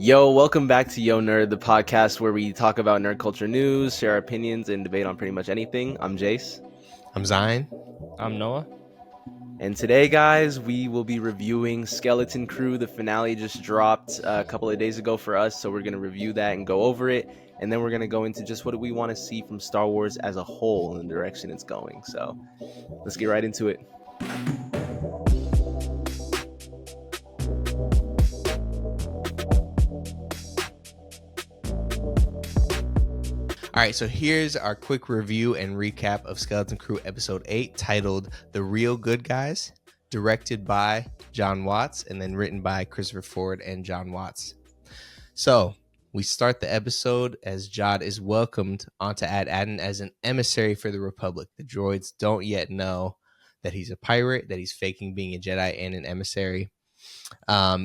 Yo, welcome back to Yo Nerd, the podcast where we talk about nerd culture news, share our opinions, and debate on pretty much anything. I'm Jace. I'm Zion. I'm Noah. And today, guys, we will be reviewing Skeleton Crew. The finale just dropped a couple of days ago for us, so we're going to review that and go over it. And then we're going to go into just what we want to see from Star Wars as a whole and the direction it's going. So let's get right into it. All right, so here's our quick review and recap of Skeleton Crew Episode 8, titled The Real Good Guys, directed by John Watts, and then written by Christopher Ford and John Watts. So, we start the episode as Jod is welcomed onto Ad Aden as an emissary for the Republic. The droids don't yet know that he's a pirate, that he's faking being a Jedi and an emissary.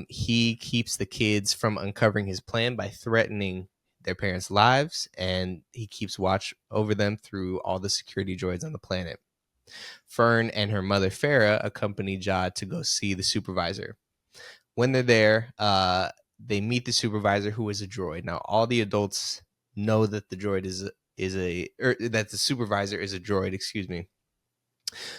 He keeps the kids from uncovering his plan by threatening their parents' lives, and he keeps watch over them through all the security droids on the planet. Fern and her mother Farah accompany Jod to go see the supervisor. When they're there, they meet the supervisor, who is a droid. Now, all the adults know that the droid that the supervisor is a droid. Excuse me.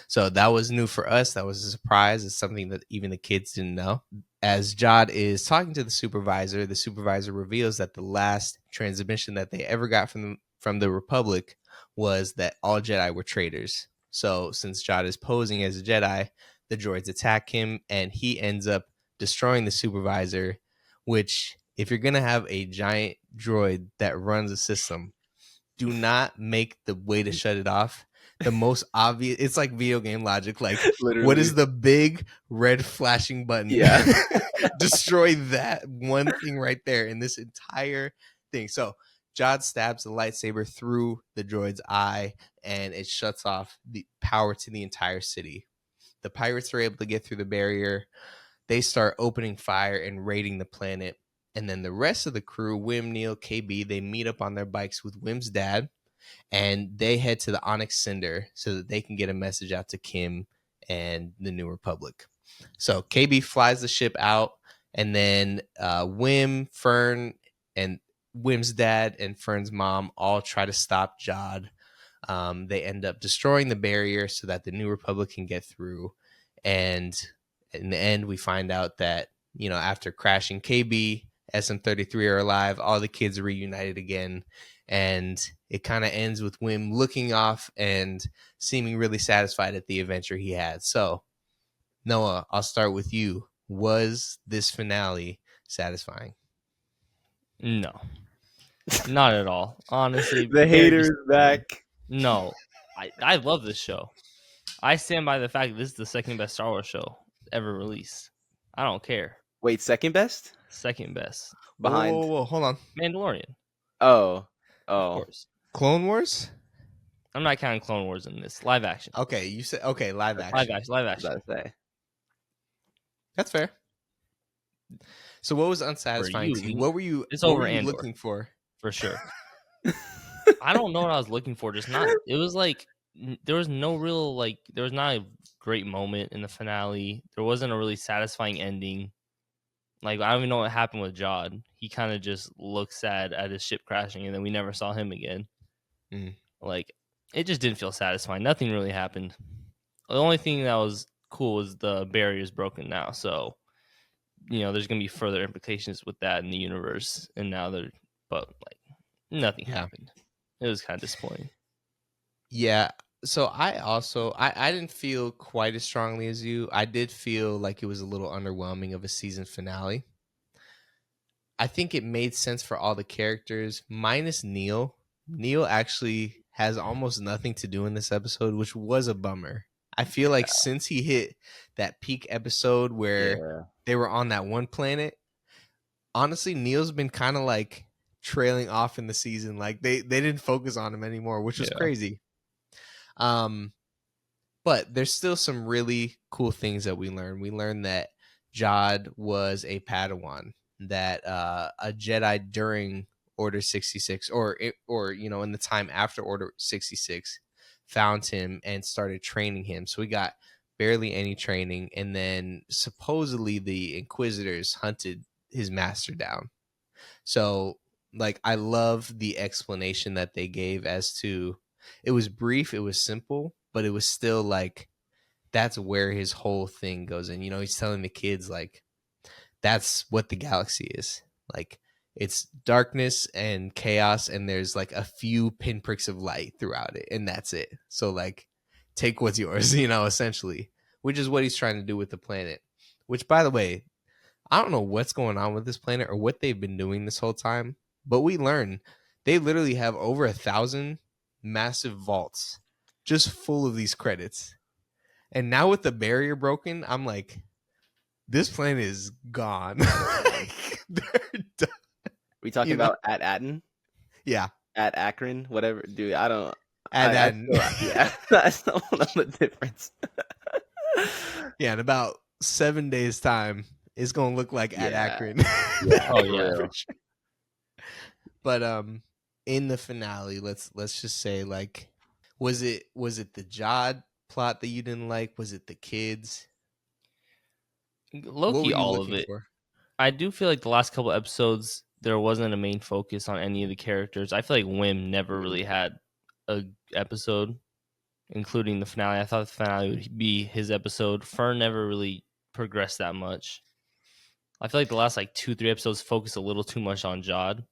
So that was new for us. That was a surprise. It's something that even the kids didn't know. As Jod is talking to the supervisor reveals that the last transmission that they ever got from the Republic was that all Jedi were traitors. So since Jod is posing as a Jedi, the droids attack him, and he ends up destroying the supervisor, which, if you're going to have a giant droid that runs a system, do not make the way to shut it off the most obvious. It's like video game logic. Like, literally, what is the big red flashing button? Yeah. Destroy that one thing right there in this entire thing. So Jod stabs the lightsaber through the droid's eye, and it shuts off the power to the entire city. The pirates are able to get through the barrier. They start opening fire and raiding the planet. And then the rest of the crew, Wim, Neel, KB, they meet up on their bikes with Wim's dad, and they head to the Onyx Cinder so that they can get a message out to Kim and the New Republic. So KB flies the ship out, and then Wim, Fern, and Wim's dad and Fern's mom all try to stop Jod. They end up destroying the barrier so that the New Republic can get through. And in the end, we find out that, after crashing, KB, SM-33 are alive. All the kids are reunited again. And it kind of ends with Wim looking off and seeming really satisfied at the adventure he had. So, Noah, I'll start with you. Was this finale satisfying? No, not at all. Honestly, the haters back. No, I love this show. I stand by the fact that this is the second best Star Wars show ever released. I don't care. Wait, second best? Second best. Behind. Whoa, hold on. Mandalorian. Oh. Of course. Clone Wars? I'm not counting Clone Wars in this. Live action. Okay, you said live action. Live action. That's fair. So what was unsatisfying to you? What were you looking for? For sure. I don't know what I was looking for. It was like there was no real there was not a great moment in the finale. There wasn't a really satisfying ending. Like, I don't even know what happened with Jod. He kind of just looked sad at his ship crashing, and then we never saw him again. Like, it just didn't feel satisfying. Nothing really happened. The only thing that was cool was the barrier's broken now. So, there's going to be further implications with that in the universe. And now nothing happened. It was kind of disappointing. Yeah. So I didn't feel quite as strongly as you. I did feel like it was a little underwhelming of a season finale. I think it made sense for all the characters, minus Neel. Neel actually has almost nothing to do in this episode, which was a bummer. I feel like since he hit that peak episode where they were on that one planet, honestly, Neel's been kind of like trailing off in the season. Like they didn't focus on him anymore, which was crazy. But there's still some really cool things that we learned. We learned that Jod was a Padawan, that a Jedi during Order 66 or in the time after Order 66 found him and started training him. So we got barely any training, and then supposedly the Inquisitors hunted his master down. So like I love the explanation that they gave as to it was brief, it was simple, but it was still like that's where his whole thing goes in. He's telling the kids like that's what the galaxy is. Like it's darkness and chaos and there's like a few pinpricks of light throughout it and that's it. So like take what's yours, essentially, which is what he's trying to do with the planet. Which by the way, I don't know what's going on with this planet or what they've been doing this whole time, but we learn they literally have over 1,000 massive vaults just full of these credits. And now with the barrier broken, I'm like, this planet is gone. They're done. We talking about at Atten, Yeah. at Akron, whatever, dude. I don't. I And still, yeah, I still don't know the difference. yeah, in about 7 days' time, it's gonna look like at Yeah. Akron. Yeah, Oh, for yeah. real. But in the finale, let's just say like, was it the Jod plot that you didn't like? Was it the kids? Low What key, were you all of looking it. for? I do feel like the last couple episodes there wasn't a main focus on any of the characters. I feel like Wim never really had a episode, including the finale. I thought the finale would be his episode. Fern never really progressed that much. I feel like the last like 2-3 episodes focused a little too much on Jod,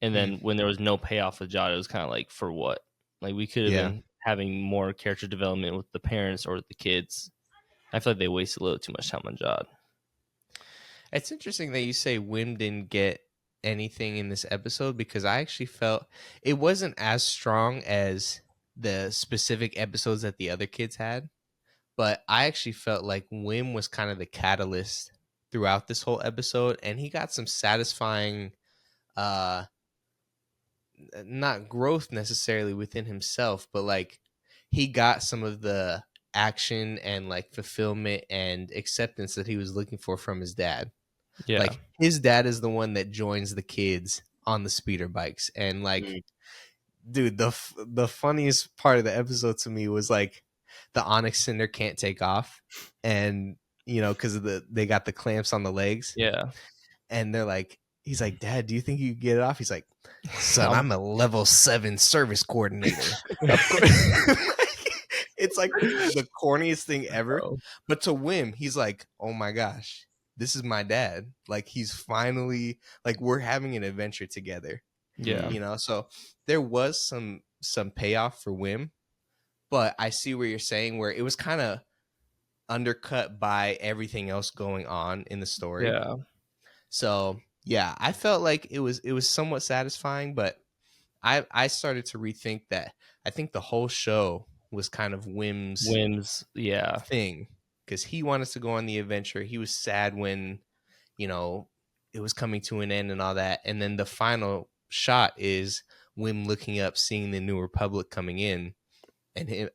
and then when there was no payoff with Jod, it was kind of like, for what? Like we could have Yeah. been having more character development with the parents or the kids. I feel like they wasted a little too much time on Jod. It's interesting that you say Wim didn't get anything in this episode because I actually felt it wasn't as strong as the specific episodes that the other kids had, but I actually felt like Wim was kind of the catalyst throughout this whole episode, and he got some satisfying not growth necessarily within himself, but like he got some of the action and like fulfillment and acceptance that he was looking for from his dad. Yeah. Like his dad is the one that joins the kids on the speeder bikes, and like, dude, the funniest part of the episode to me was like the Onyx Cinder can't take off, and because of they got the clamps on the legs, Yeah. and they're like, he's like, Dad, do you think you can get it off? He's like, son, I'm a level 7 service coordinator. Of course. It's like the corniest thing ever. Bro. But to Wim, he's like, oh my gosh, this is my dad. Like he's finally like we're having an adventure together. Yeah. So there was some payoff for Wim, but I see where you're saying where it was kind of undercut by everything else going on in the story. Yeah. So yeah, I felt like it was somewhat satisfying, but I started to rethink that. I think the whole show was kind of Wim's Yeah. thing because he wanted to go on the adventure. He was sad when it was coming to an end and all that, and then the final shot is Wim looking up, seeing the New Republic coming in, and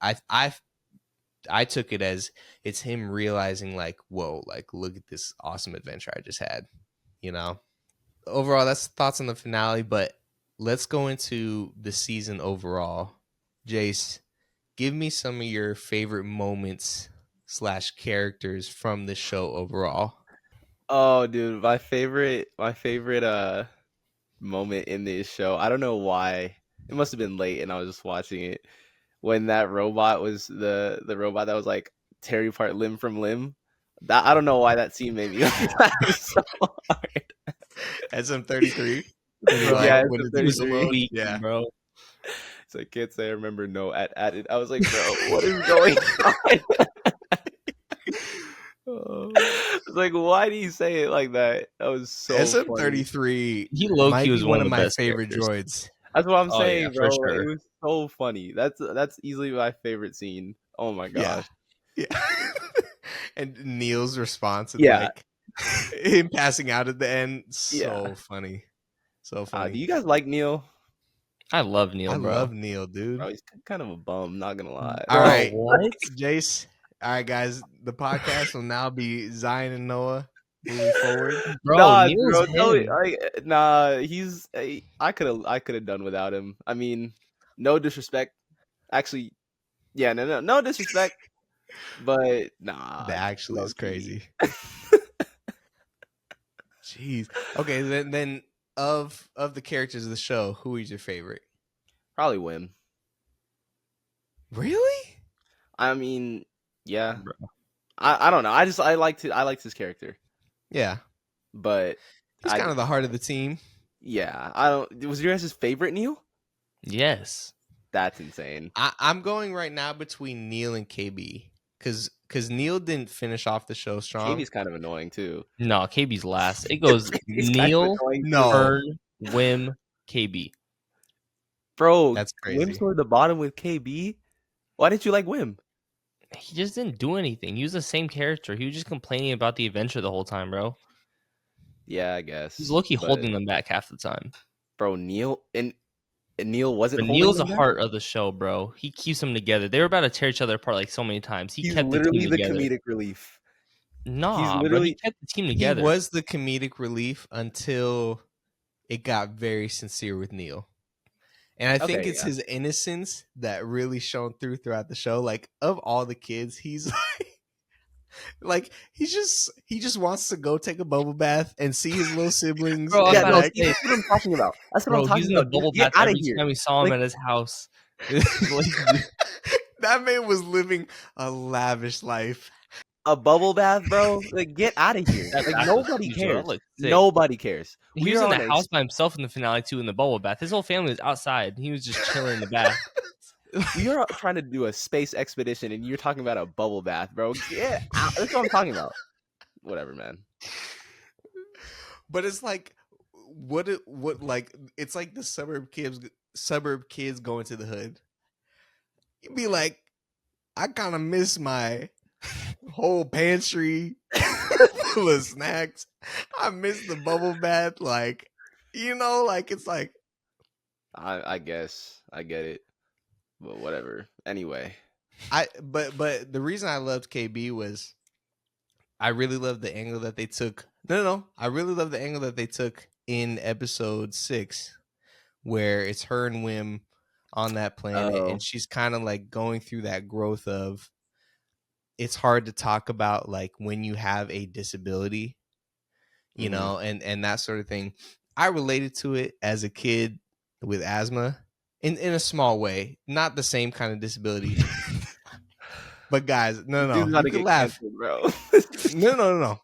I took it as it's him realizing like, whoa, like look at this awesome adventure I just had. Overall, that's thoughts on the finale, but let's go into the season overall. Jace, give me some of your favorite moments / characters from the show overall. Oh, dude, my favorite moment in this show. I don't know why. It must have been late, and I was just watching it when that robot was the robot that was like tearing apart limb from limb. That I don't know why that scene made me laugh so hard. SM33. Yeah, when it's it's a 33. alone, yeah. Bro. So I can't say I remember no at it. I was like, bro, what is going on? I was like, why do you say it like that? That was so funny. SM33 He low-key might was be one one of of the my best favorite characters. droids. That's what I'm Oh, saying, yeah, bro. for sure. It was so funny. That's easily my favorite scene. Oh my gosh. Yeah. And Neil's response and Yeah. like him passing out at the end, so Yeah. funny. So funny. Do you guys like Neel? I love Neel, I bro. love Neel, dude. Bro, he's kind of a bum, not gonna lie. All Bro, right, what? Jace. All right, guys. The podcast will now be Zion and Noah moving forward. Bro, nah, Neel's bro, tell me, him. nah, he's I could have done without him. I mean, no disrespect. Actually, yeah, no disrespect. But nah, That actually is low-key. crazy. Jeez. Okay, then of the characters of the show, who is your favorite? Probably Wim. Really? I mean, yeah. Bro. I don't know. I liked his character, Yeah. but He's kind of the heart of the team. yeah. I don't. Was your guys' favorite Neel? Yes. That's insane. I'm going right now between Neel and KB because Neel didn't finish off the show strong. KB's kind of annoying too. No, KB's last. It goes He's kind of Neel, annoying, No. Fern, Wim, KB. bro. That's crazy. Wim's toward the bottom with KB. Why didn't you like Wim? He just didn't do anything. He was the same character. He was just complaining about the adventure the whole time, bro. Yeah, I guess. He's low-key but, holding them back half the time. bro. Neel and Neel wasn't. But holding Neil's the them back? heart of the show, bro. He keeps them together. They were about to tear each other apart like so many times. He He's kept the literally team the together. comedic relief. Nah, bro. literally- He kept the team He together. was the comedic relief until it got very sincere with Neel. And I think Okay, it's yeah. his innocence that really shone throughout the show. Like, of all the kids, he's like he just wants to go take a bubble bath and see his little siblings. Bro, I was Yeah, about no, to say, that's what I'm talking about. That's what bro, I'm talking he's in the about. bubble Get bath out of every here. time we saw him Like- at his house. That man was living a lavish life. A bubble bath, bro. Like, get out of here. That Like, bath nobody was huge, bro. That cares. looked sick. Nobody cares. He We was are in the on a- house by himself in the finale too, in the bubble bath. His whole family was outside. He was just chilling in the bath. We are trying to do a space expedition, and you're talking about a bubble bath, bro. Get out. That's what I'm talking about. Whatever, man. But it's like what like it's like the suburb kids going to the hood. You'd be like, I kind of miss my whole pantry full of snacks. I miss the bubble bath, like, you know, like it's like I guess I get it, but whatever. Anyway, but the reason I loved KB was I really loved the angle that they took. No, I really love the angle that they took in episode 6, where it's her and Wim on that planet, Oh. and she's kind of like going through that growth of it's hard to talk about like when you have a disability, you Mhm. know, and that sort of thing. I related to it as a kid with asthma in a small way, not the same kind of disability. But guys, no, Dude's about you to can get laugh. canceled, bro. No.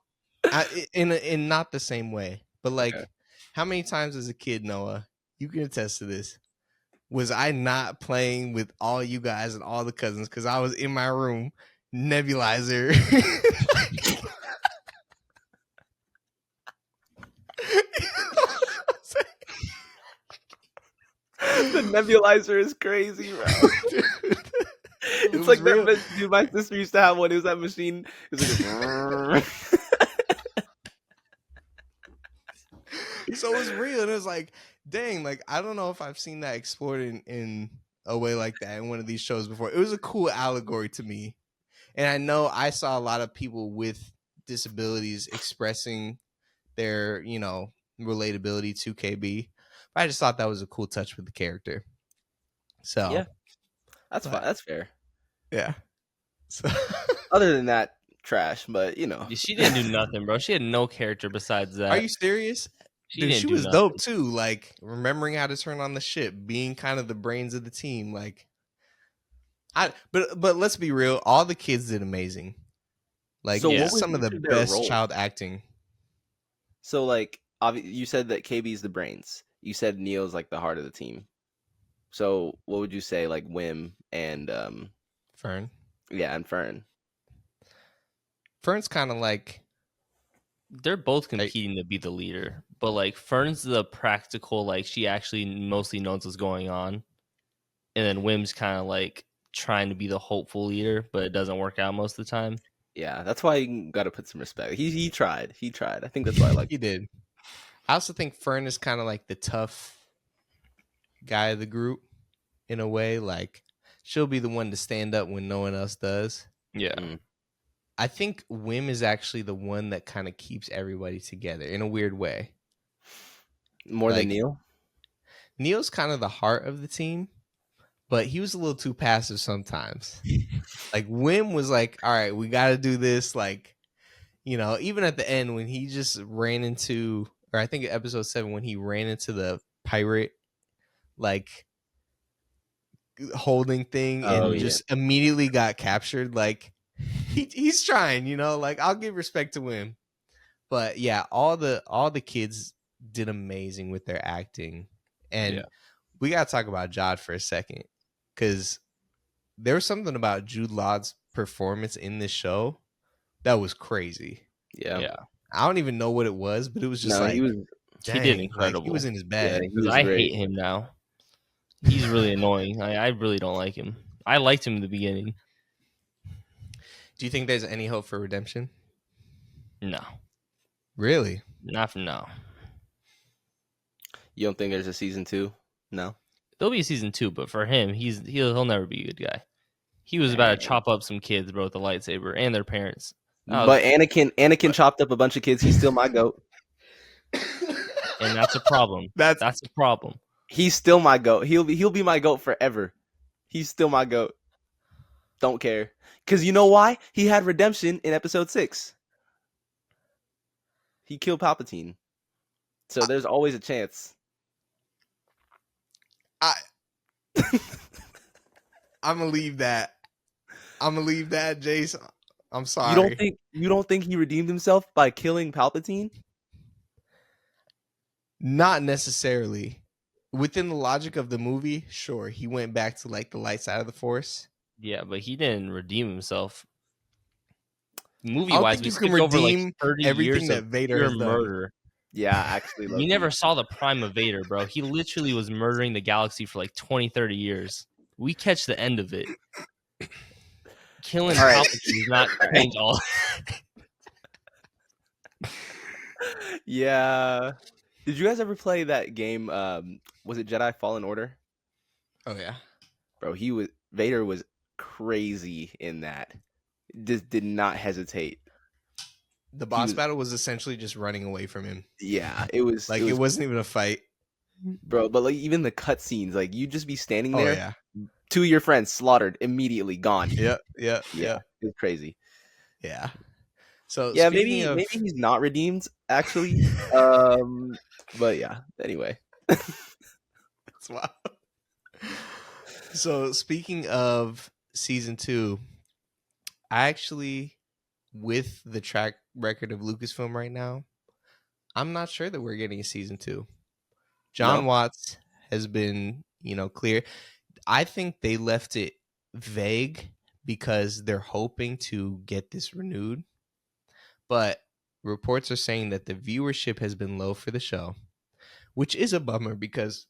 In not the same way, but like, Okay. how many times as a kid, Noah, you can attest to this? Was I not playing with all you guys and all the cousins because I was in my room, nebulizer? The nebulizer is crazy, bro. It It's was like real. that. Dude, my sister used to have one. It was that machine. It was like, So it was real, and it was like, dang, like I don't know if I've seen that explored in a way like that in one of these shows before. It was a cool allegory to me, and I know I saw a lot of people with disabilities expressing their, you know, relatability to KB. But I just thought that was a cool touch with the character. So Yeah. that's fine. That's fair. yeah. So Other than that, trash. But you know, She didn't do nothing, bro. She had no character besides that. are you serious? She Dude, didn't she do was nothing. dope too. Like remembering how to turn on the ship, being kind of the brains of the team. Like, but let's be real, all the kids did amazing. Like, So what yeah, was some of the each of their best roles? child acting. so like, you said that KB's the brains. You said Neil's like the heart of the team. So what would you say, like Wim and Fern, and Fern? Fern's kind of like, They're both competing to be the leader, but like Fern's the practical, like she actually mostly knows what's going on, and then Wim's kind of like trying to be the hopeful leader, but it doesn't work out most of the time. Yeah, that's why you got to put some respect. He tried. He tried. I think that's why I like. he did. I also think Fern is kind of like the tough guy of the group in a way. Like, she'll be the one to stand up when no one else does. Yeah, Mm. I think Wim is actually the one that kind of keeps everybody together in a weird way. More Like- than Neel. Neil's kind of the heart of the team, but he was a little too passive sometimes. Like Wim was like, all right, we got to do this. Like, you know, even at the end when he just ran into or I think episode 7 when he ran into the pirate like holding thing Oh, and yeah. just immediately got captured. Like he's trying, like I'll give respect to him. But yeah, all the kids did amazing with their acting. And Yeah. we gotta talk about Jod for a second. Cause there was something about Jude Law's performance in this show that was crazy. Yeah. Yeah. I don't even know what it was, but it was just No, like he was. He did dang, like he incredible. was in his Yeah, bag. he Because was I great. hate him now. He's really annoying. I really don't like him. I liked him in the beginning. Do you think there's any hope for redemption? No, Really? not from now. You don't think there's a season 2? No. There'll be a season 2, but for him, he'll never be a good guy. He was about to chop up some kids, bro, with a lightsaber and their parents. But Anakin chopped up a bunch of kids. He's still my goat. And that's a problem. That's That's a problem. He's still my goat. He'll be my goat forever. He's still my goat. Don't care. Because you know why? He had redemption in episode 6. He killed Palpatine. So there's always a chance. I'm gonna leave that. Jace. I'm sorry. You don't think he redeemed himself by killing Palpatine? Not necessarily. Within the logic of the movie, sure, he went back to like the light side of the Force. Yeah, but he didn't redeem himself. Movie I don't wise, think we you can skipped over redeem like 30 everything years that of Vader pure has done. murder. Yeah, actually. We never saw the prime of Vader, bro. He literally was murdering the galaxy for like 20, 30 years. We catch the end of it. Killing All right. Palpatine does not change all. Yeah. Did you guys ever play that game? Was it Jedi Fallen Order? Oh yeah. Bro, Vader was crazy in that. Just did not hesitate. The boss battle was essentially just running away from him. Yeah, it was Like it wasn't even a fight. bro. But like even the cutscenes, like you just be standing Oh there. yeah. 2 of your friends slaughtered immediately, gone. Yeah. Yeah, it was crazy. Yeah. So Yeah, speaking maybe of, he's not redeemed actually. But yeah. Anyway, That's wild. So speaking of season 2, I actually, with the track record of Lucasfilm right now, I'm not sure that we're getting a season 2. John No? Watts has been, clear. I think they left it vague because they're hoping to get this renewed. But reports are saying that the viewership has been low for the show, which is a bummer because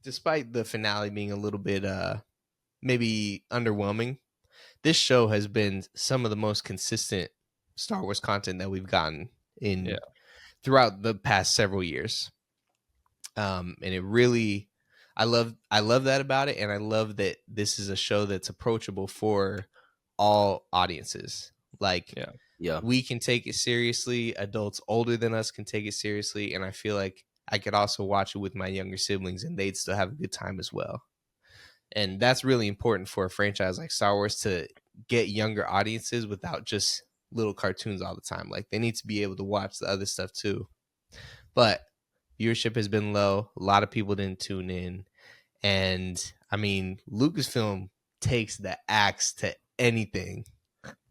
despite the finale being a little bit maybe underwhelming, this show has been some of the most consistent Star Wars content that we've gotten in throughout the past several years. And it really, I love that about it, and I love that this is a show that's approachable for all audiences. Like, Yeah. we can take it seriously. Adults older than us can take it seriously, and I feel like I could also watch it with my younger siblings, and they'd still have a good time as well. And that's really important for a franchise like Star Wars to get younger audiences without just little cartoons all the time. Like, they need to be able to watch the other stuff too. But viewership has been low. A lot of people didn't tune in. And I mean, Lucasfilm takes the axe to anything.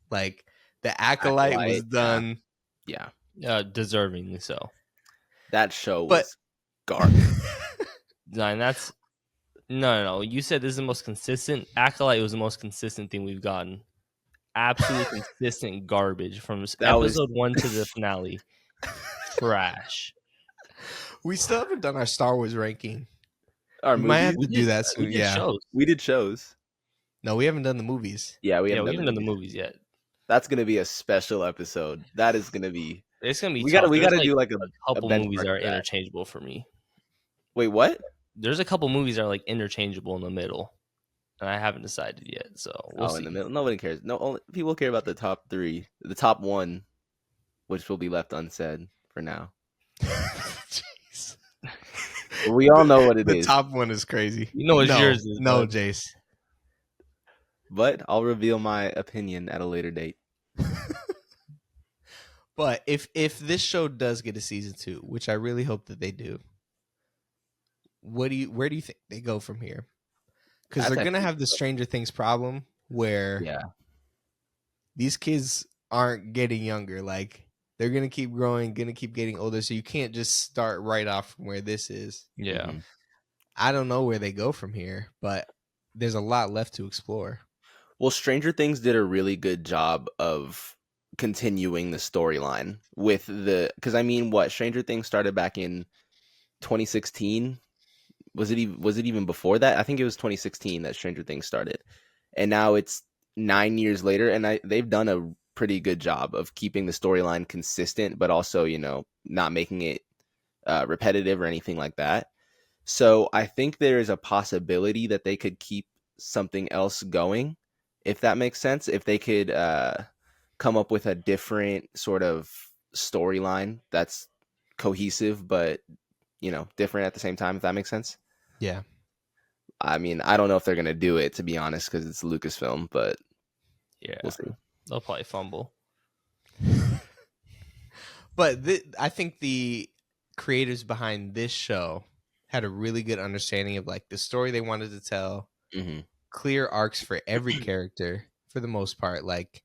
Like, the Acolyte was done. Yeah. Deservingly so. That show was garbage. And that's no. You said this is the most consistent. Acolyte was the most consistent thing we've gotten. Absolutely consistent garbage from episode 1 to the finale. Trash. We still haven't done our Star Wars ranking. Our We might have movies? to do that soon. We did shows. No, we haven't done the movies. Yeah, we we haven't haven't done the movies yet. That's gonna be a special episode. That is gonna be. It's gonna be. We tough. gotta There's do like a couple benchmark movies that are for that. interchangeable for me. Wait, what? There's a couple movies that are like interchangeable in the middle, and I haven't decided yet. So we'll see. In the middle. Nobody cares. No, only people care about the top 3, the top 1, which will be left unsaid for now. Jeez. We all know what it is. The top one is crazy. You know what yours is. No, bud. Jace. But I'll reveal my opinion at a later date. But if this show does get a season 2, which I really hope that they do, where do you think they go from here? Because That's they're gonna actually, have the Stranger Things problem where yeah. these kids aren't getting younger. Like they're gonna keep growing, gonna keep getting older. So you can't just start right off from where this is. Yeah. Mhm. I don't know where they go from here, but there's a lot left to explore. Well, Stranger Things did a really good job of continuing the storyline with because I mean, what Stranger Things started back in 2016. Was it even before that? I think it was 2016 that Stranger Things started, and now it's 9 years later, and they've done a pretty good job of keeping the storyline consistent, but also not making it repetitive or anything like that. So I think there is a possibility that they could keep something else going, if that makes sense. If they could come up with a different sort of storyline that's cohesive, but different at the same time, if that makes sense. Yeah. I mean, I don't know if they're gonna do it, to be honest, because it's Lucasfilm, but Yeah. we'll see. They'll probably fumble. But I think the creators behind this show had a really good understanding of like the story they wanted to tell, Hmm. clear arcs for every character for the most part. Like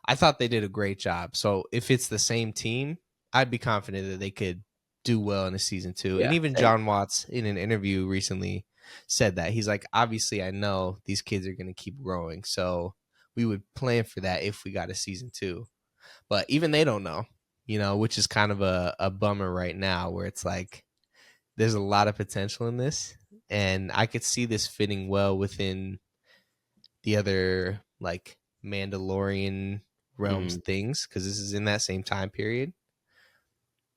I thought they did a great job. So if it's the same team, I'd be confident that they could do well in a season 2. And Yeah, even same. John Watts in an interview recently said that. He's like, obviously I know these kids are going to keep growing. So we would plan for that if we got a season 2. But even they don't know, which is kind of a bummer right now where it's like there's a lot of potential in this. And I could see this fitting well within the other like Mandalorian realms Hmm. things because this is in that same time period.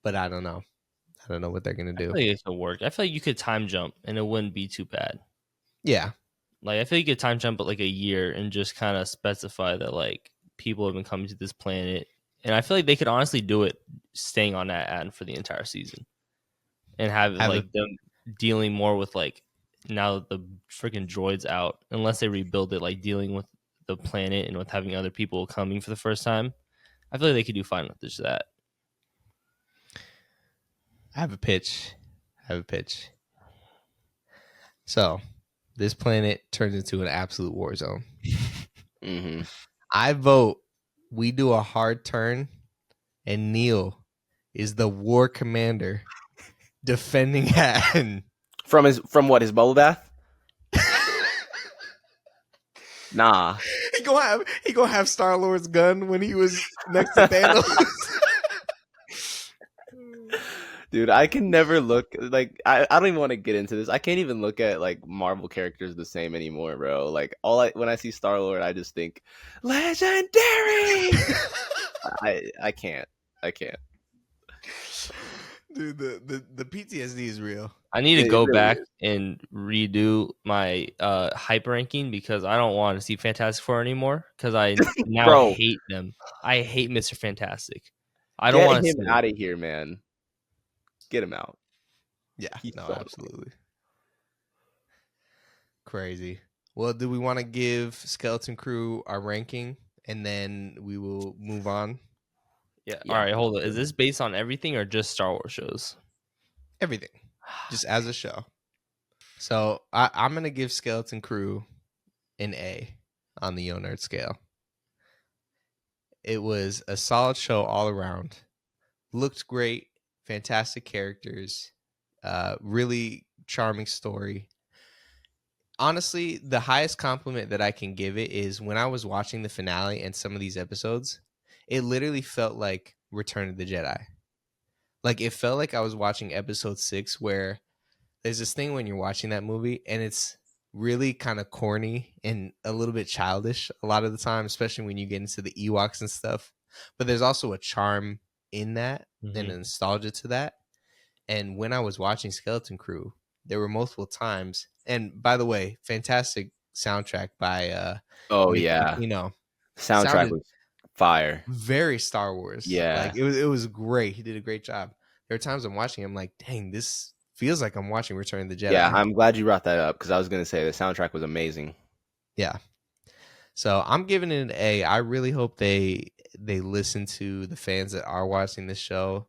But I don't know. I don't know what they're gonna I do. feel like it could work. I feel like you could time jump and it wouldn't be too bad. Yeah, Like I feel like you could time jump at like a year and just kind of specify that like people have been coming to this planet, and I feel like they could honestly do it staying on that ad for the entire season and have have a like them dealing more with like now that the freaking droid's out, unless they rebuild it, like dealing with the planet and with having other people coming for the first time. I feel like they could do fine with just that. I have a pitch. So this planet turns into an absolute war zone. Hmm. I vote we do a hard turn and Neel is the war commander defending Hatton. From what, his bubble bath? Nah. He gonna have Star-Lord's gun when he was next to Thanos. Dude, I can never look like I don't even want to get into this. I can't even look at like Marvel characters the same anymore, bro. Like when I see Star-Lord, I just think legendary. I can't. I can't. Dude, the PTSD is real. I need to It go really back is. and redo my hype ranking because I don't want to see Fantastic Four anymore because I now Bro, hate them. I hate Mr. Fantastic. I don't get want to him see him. out of here, man. Get him out. Yeah, He's no, so annoying. absolutely. Crazy. Well, do we want to give Skeleton Crew our ranking and then we will move on? Yeah. Yeah. All right, hold on. Is this based on everything or just Star Wars shows? Everything. Just as a show. So I'm going to give Skeleton Crew an A on the Yo Nerd scale. It was a solid show all around. Looked great. Fantastic characters. Really charming story. Honestly, the highest compliment that I can give it is when I was watching the finale and some of these episodes, it literally felt like Return of the Jedi. Like it felt like I was watching episode 6 where there's this thing when you're watching that movie and it's really kind of corny and a little bit childish a lot of the time, especially when you get into the Ewoks and stuff. But there's also a charm in that and a nostalgia to that. And when I was watching Skeleton Crew, there were multiple times. And by the way, fantastic soundtrack by Oh Mickey yeah. Aquino. Soundtrack Sounded was fire. very Star Wars. Yeah. Like it was great. He did a great job. There are times I'm watching, I'm like, dang, this feels like I'm watching Return of the Jedi. Yeah, I'm glad you brought that up because I was gonna say the soundtrack was amazing. Yeah. So I'm giving it an A. I really hope they they listen to the fans that are watching this show.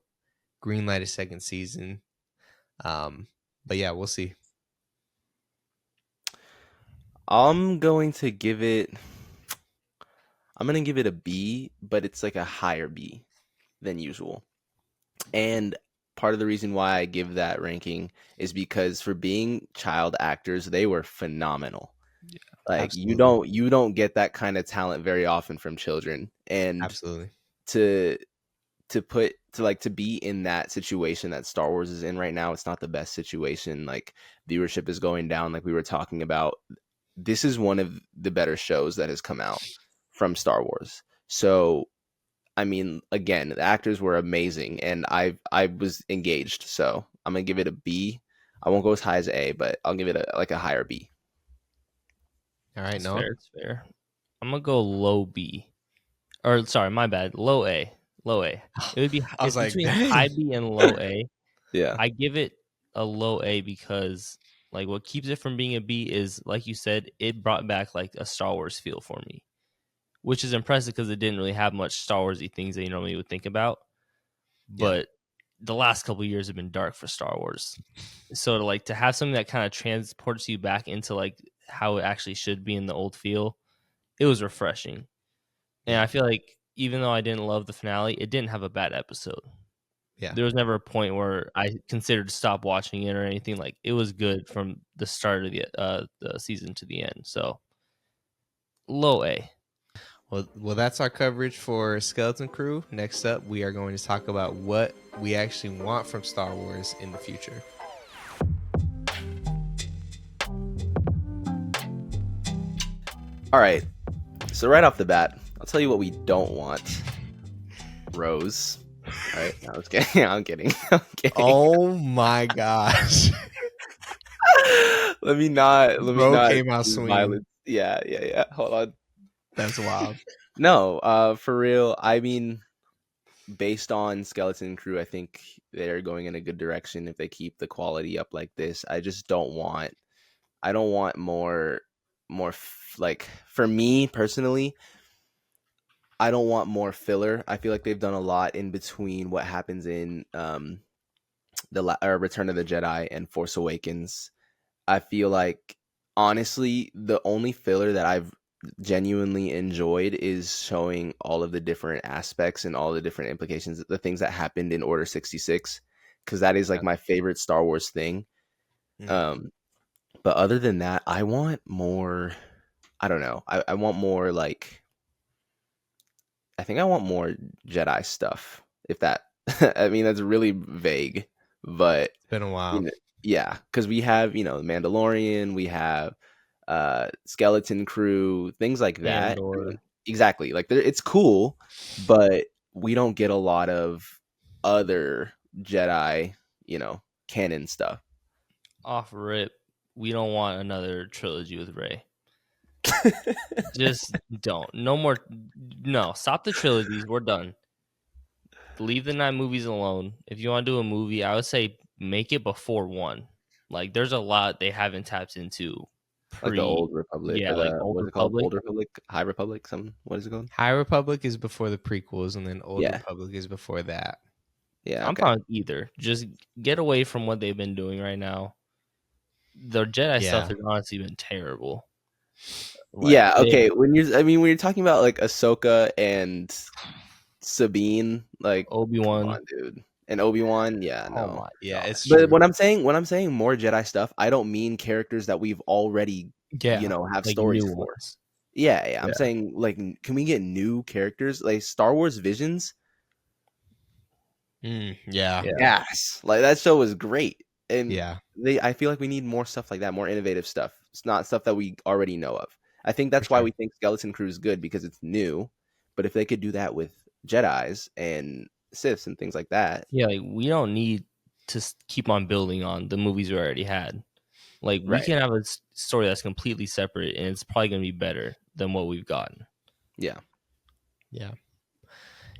Greenlight a second season. But yeah, we'll see. I'm going to give it. I'm gonna give it a B, but it's like a higher B than usual. And part of the reason why I give that ranking is because for being child actors, they were phenomenal. Like Absolutely. you don't get that kind of talent very often from children. And Absolutely. to to be in that situation that Star Wars is in right now, it's not the best situation. Like viewership is going down like we were talking about. This is one of the better shows that has come out from Star Wars. So I mean, again, the actors were amazing, and I was engaged. So I'm gonna give it a B. I won't go as high as A, but I'll give it a higher B. All right, It's Noah. fair. It's fair. I'm gonna go low B. Or sorry, my bad. Low A. Low A. It would be. I was It's like, between dang. high B and low A. Yeah, I give it a low A because like what keeps it from being a B is like you said, it brought back like a Star Wars feel for me, which is impressive because it didn't really have much Star Warsy things that you normally would think about. Yeah. But the last couple of years have been dark for Star Wars. So to have something that kind of transports you back into like how it actually should be in the old feel, it was refreshing. And Yeah. I feel like even though I didn't love the finale, it didn't have a bad episode. Yeah. There was never a point where I considered to stop watching it or anything. Like it was good from the start of the season to the end. So low A. Well, that's our coverage for Skeleton Crew. Next up, we are going to talk about what we actually want from Star Wars in the future. all right. So right off the bat, I'll tell you what we don't want. Rose. All right, no, I was kidding. I'm kidding. I'm kidding. Oh my gosh. Let me not. Bro came out do swinging. violence. Yeah. Hold on. That's wild. No, for real. I mean, based on Skeleton Crew, I think they're going in a good direction if they keep the quality up like this. I just don't want. I don't want like for me personally. I don't want more filler. I feel like they've done a lot in between what happens in Return of the Jedi and Force Awakens. I feel like honestly, the only filler that I've genuinely enjoyed is showing all of the different aspects and all the different implications, the things that happened in Order 66, because that is like my favorite Star Wars thing. Mhm. But other than that, I want more. I don't know. I want more like. I think I want more Jedi stuff. If that, I mean, that's really vague, but It's been a while. you know, yeah, because we have Mandalorian, we have Skeleton Crew, things like that. I mean, Andor. exactly, like it's cool, but we don't get a lot of other Jedi, canon stuff. Off rip, we don't want another trilogy with Rey. Just don't. No more. No, stop the trilogies. We're done. Leave the 9 movies alone. If you want to do a movie, I would say make it before 1. Like, there's a lot they haven't tapped into Like the Old Republic yeah, or like the Old what's it called? Republic. Old Republic, High Republic, what is it called? High Republic is before the prequels, and then Old Yeah, Republic is before that. yeah, I'm okay. fine with either. Just get away from what they've been doing right now. The Jedi stuff has honestly been terrible. Like, Yeah, okay. When you're talking about like Ahsoka and Sabine, like come Obi-Wan. on, dude. And Obi-Wan, yeah, Oh no. my Yeah, god. it's But true. when I'm saying more Jedi stuff, I don't mean characters that we've already, have like stories new for. ones. Yeah. I'm Yeah. saying like, can we get new characters like Star Wars Visions? Yeah. Yeah. Yes, like that show was great, and Yeah. I feel like we need more stuff like that, more innovative stuff. It's not stuff that we already know of. I think that's For why sure. we think Skeleton Crew is good because it's new. But if they could do that with Jedi's and Siths and things like that, Yeah, like we don't need to keep on building on the movies we already had. Like we right? can have a story that's completely separate, and it's probably going to be better than what we've gotten. Yeah. Yeah.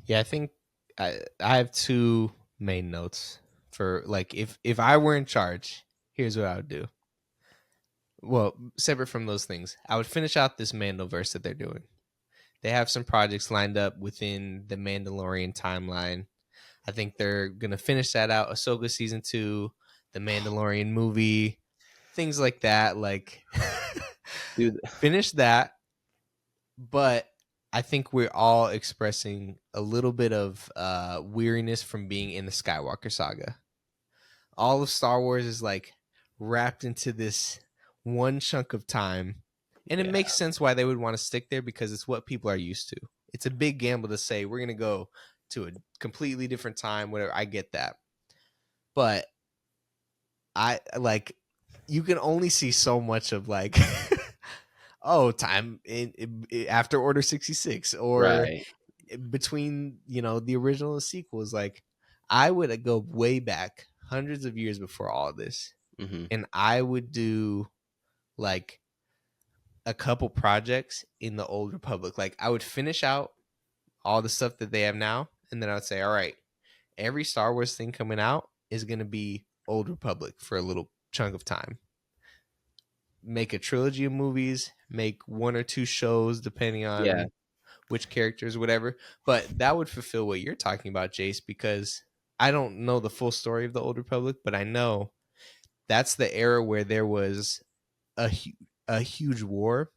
Yeah, I think I have 2 main notes for like if I were in charge, here's what I would do. Well, separate from those things, I would finish out this Mandoverse that they're doing. they have some projects lined up within the Mandalorian timeline. I think they're gonna finish that out. Ahsoka season 2, the Mandalorian movie, things like that. Like, Dude, finish that. But I think we're all expressing a little bit of weariness from being in the Skywalker saga. All of Star Wars is like wrapped into this one chunk of time, and it yeah. makes sense why they would want to stick there because it's what people are used to. It's a big gamble to say we're gonna go to a completely different time, whatever. I get that, but I like you can only see so much of like oh, time after Order 66 or Right. between, the original and sequels. Like, I would go way back hundreds of years before all this, Mm-hmm. and I would do like a couple projects in the Old Republic. Like, I would finish out all the stuff that they have now, and then I would say, all right, every Star Wars thing coming out is going to be Old Republic for a little chunk of time. Make a trilogy of movies, make 1 or 2 shows depending on which characters, whatever. But that would fulfill what you're talking about, Jace, because I don't know the full story of the Old Republic, but I know that's the era where there was a huge war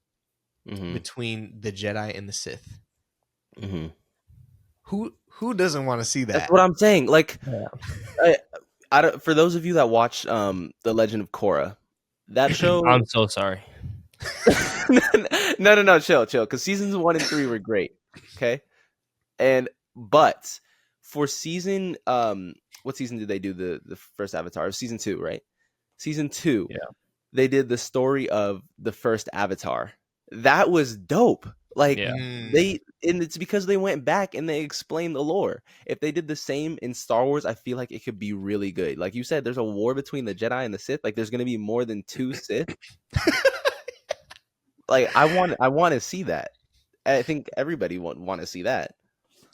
between the Jedi and the Sith. Mm-hmm. Who doesn't want to see that? That's what I'm saying. Like, Yeah. I don't, for those of you that watched The Legend of Korra, that show. I'm so sorry. No, chill, because seasons 1 and 3 were great. Okay, but for season what season did they do the first Avatar? Season 2, right? Season 2. Yeah. They did the story of the first Avatar. That was dope. Like, Yeah. and it's because they went back and they explained the lore. If they did the same in Star Wars, I feel like it could be really good. Like you said, there's a war between the Jedi and the Sith. Like, there's going to be more than 2 Sith. Like, I want to see that. I think everybody want to see that.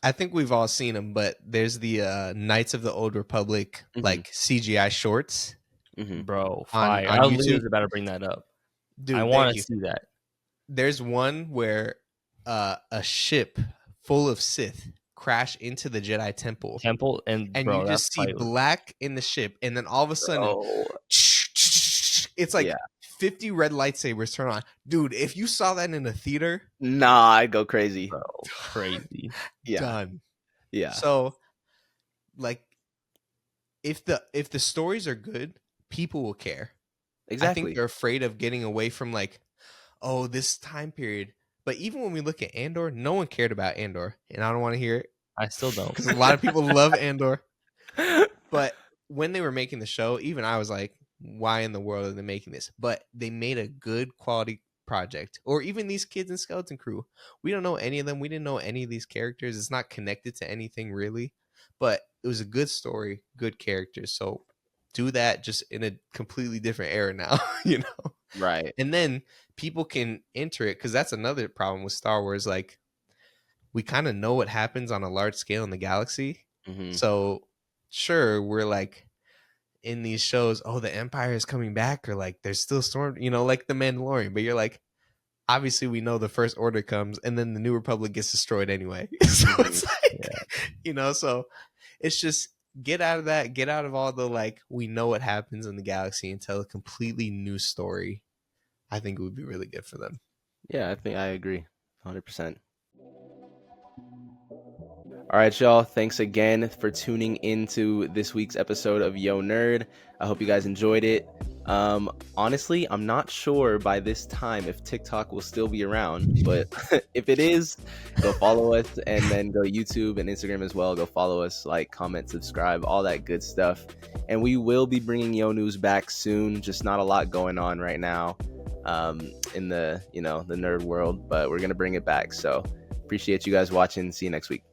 I think we've all seen them, but there's the Knights of the Old Republic like CGI shorts. Mm-hmm. Bro, On fire. I was YouTube. literally about to bring that up. Dude, I want to see that. There's one where a ship full of Sith crash into the Jedi temple, And you just see black in the ship, and then all of a sudden, it's like 50 red lightsabers turn on. Dude, if you saw that in a theater, nah, I'd go crazy. Bro, crazy. Done. Yeah. So, like, if the stories are good, people will care. Exactly. I think they're afraid of getting away from like, oh, this time period. But even when we look at Andor, no one cared about Andor, and I don't want to hear it. I still don't, because a lot of people love Andor. But when they were making the show, even I was like, why in the world are they making this? But they made a good quality project. Or even these kids in Skeleton Crew. We don't know any of them. We didn't know any of these characters. It's not connected to anything really. But it was a good story, good characters. So do that just in a completely different era now, Right. And then people can enter it, because that's another problem with Star Wars. Like, we kind of know what happens on a large scale in the galaxy. Mm-hmm. So sure, we're like in these shows, oh, the Empire is coming back, or like there's still storm, like the Mandalorian. But you're like, obviously we know the First Order comes, and then the New Republic gets destroyed anyway. So it's like, so it's just get out of that, get out of all the like we know what happens in the galaxy, and tell a completely new story. I think it would be really good for them. Yeah, I think I agree 100%. All right, y'all. Thanks again for tuning into this week's episode of Yo Nerd. I hope you guys enjoyed it. Honestly, I'm not sure by this time if TikTok will still be around, but if it is, go follow us, and then go YouTube and Instagram as well. Go follow us, like, comment, subscribe, all that good stuff. And we will be bringing Yo News back soon. Just not a lot going on right now in the the nerd world, but we're gonna bring it back. So appreciate you guys watching. See you next week.